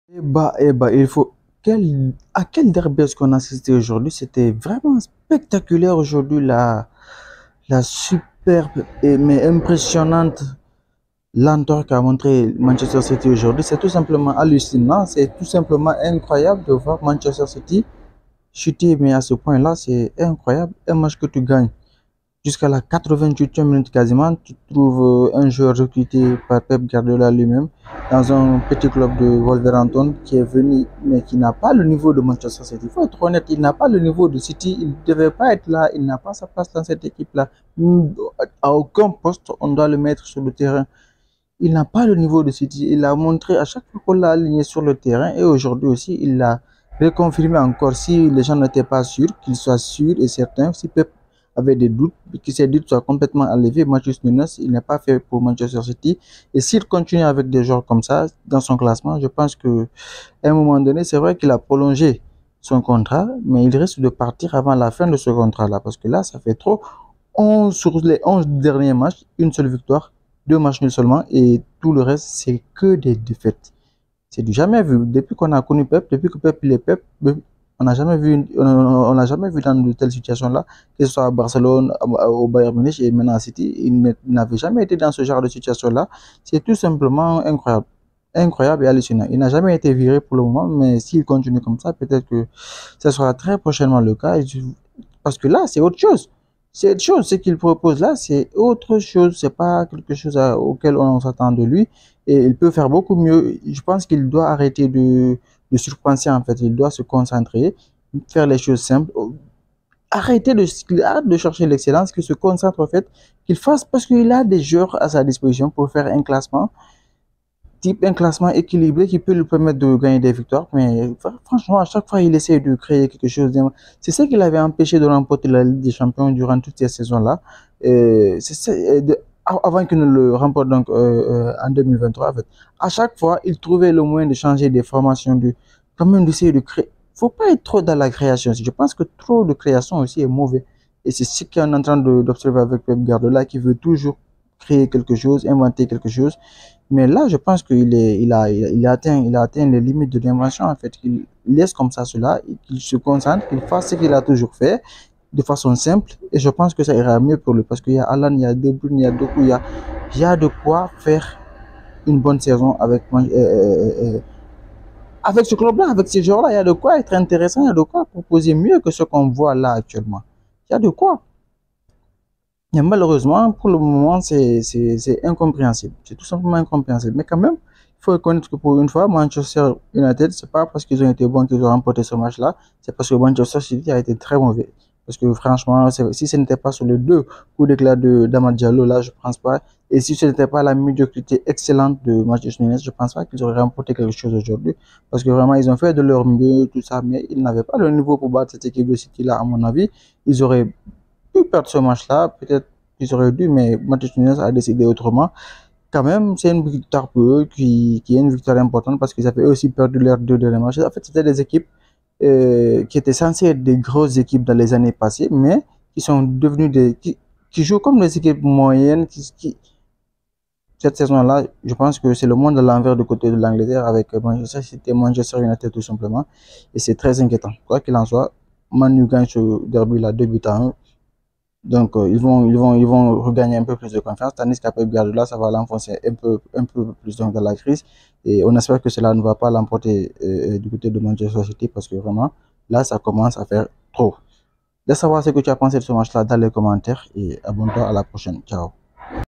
Il faut. À quel derby est-ce qu'on a assisté aujourd'hui? C'était vraiment spectaculaire aujourd'hui, la superbe mais impressionnante lenteur qu'a montré Manchester City aujourd'hui. C'est tout simplement hallucinant, c'est tout simplement incroyable de voir Manchester City chuter, mais à ce point-là, c'est incroyable. Un match que tu gagnes jusqu'à la 88e minute quasiment, tu trouves un joueur recruté par Pep Guardiola lui-même dans un petit club de Wolverhampton qui est venu, mais qui n'a pas le niveau de Manchester City. Il faut être honnête, il n'a pas le niveau de City, il ne devait pas être là, il n'a pas sa place dans cette équipe-là. À aucun poste, on doit le mettre sur le terrain. Il n'a pas le niveau de City. Il a montré à chaque fois qu'on l'a aligné sur le terrain et aujourd'hui aussi, il l'a reconfirmé encore. Si les gens n'étaient pas sûrs, qu'ils soient sûrs et certains, si Pep avait des doutes, que ces doutes soient complètement enlevés, Matheus Nunes, il n'est pas fait pour Manchester City. Et s'il continue avec des joueurs comme ça dans son classement, je pense que à un moment donné, c'est vrai qu'il a prolongé son contrat, mais il risque de partir avant la fin de ce contrat-là parce que là, ça fait trop. 11 sur les 11 derniers matchs, une seule victoire, deux matchs nuls seulement, et tout le reste, c'est que des défaites. C'est du jamais vu. Depuis qu'on a connu Pep, depuis que Pep il est Pep, on n'a jamais vu, on n'a jamais vu dans de telles situations-là, que ce soit à Barcelone, au Bayern Munich et maintenant à City, il n'avait jamais été dans ce genre de situation-là. C'est tout simplement incroyable. Incroyable et hallucinant. Il n'a jamais été viré pour le moment, mais s'il continue comme ça, peut-être que ce sera très prochainement le cas. Parce que là, c'est autre chose. C'est autre chose. Ce qu'il propose là, c'est autre chose. C'est pas quelque chose auquel on s'attend de lui. Et il peut faire beaucoup mieux. Je pense qu'il doit arrêter de surpenser, en fait. Il doit se concentrer, faire les choses simples. Arrête de chercher l'excellence, qu'il se concentre, en fait, qu'il fasse, parce qu'il a des joueurs à sa disposition pour faire un classement type un classement équilibré qui peut lui permettre de gagner des victoires. Mais franchement, à chaque fois, il essaie de créer quelque chose. C'est ça qui l'avait empêché de remporter la Ligue des Champions durant toutes ces saisons-là. Avant qu'il ne le remporte donc en 2023. En fait. À chaque fois, il trouvait le moyen de changer des formations, quand même d'essayer de créer. Faut pas être trop dans la création. Je pense que trop de création aussi est mauvais. Et c'est ce qu'on est en train d'observer avec Pep Guardiola qui veut toujours créer quelque chose, inventer quelque chose. Mais là, je pense il a atteint les limites de l'invention, en fait. Il laisse comme ça cela, qu'il se concentre, qu'il fasse ce qu'il a toujours fait de façon simple. Et je pense que ça ira mieux pour lui parce qu'il y a Alan, il y a De Bruyne, il y a Doku, il y a de quoi faire une bonne saison avec ce club-là, avec ces joueurs-là. Il y a de quoi être intéressant, il y a de quoi proposer mieux que ce qu'on voit là actuellement. Il y a de quoi. Et malheureusement, pour le moment, c'est incompréhensible. C'est tout simplement incompréhensible. Mais quand même, il faut reconnaître que pour une fois, Manchester United, c'est pas parce qu'ils ont été bons qu'ils ont remporté ce match-là, c'est parce que Manchester City a été très mauvais. Parce que franchement, si ce n'était pas sur les deux coups d'éclat d'Amad Diallo, là, je pense pas. Et si ce n'était pas la médiocrité excellente de Manchester United, je pense pas qu'ils auraient remporté quelque chose aujourd'hui. Parce que vraiment, ils ont fait de leur mieux, tout ça, mais ils n'avaient pas le niveau pour battre cette équipe de City-là, à mon avis. Ils auraient pu perdre ce match-là, peut-être qu'ils auraient dû, mais Manchester United a décidé autrement. Quand même, c'est une victoire pour eux qui est une victoire importante parce qu'ils avaient aussi perdu leurs deux derniers matchs. En fait, c'était des équipes qui étaient censées être des grosses équipes dans les années passées, mais qui sont devenues qui jouent comme des équipes moyennes. Cette saison-là, je pense que c'est le monde à l'envers du côté de l'Angleterre avec Manchester City et Manchester United tout simplement. Et c'est très inquiétant. Quoi qu'il en soit, Manu gagne ce derby-là 2 buts à 1. Donc, ils vont regagner un peu plus de confiance, tandis qu'après Guardiola, ça va l'enfoncer un peu plus donc, dans la crise. Et on espère que cela ne va pas l'emporter du côté de Manchester City parce que vraiment, là, ça commence à faire trop. Laisse savoir ce que tu as pensé de ce match-là dans les commentaires et abonne-toi à la prochaine. Ciao.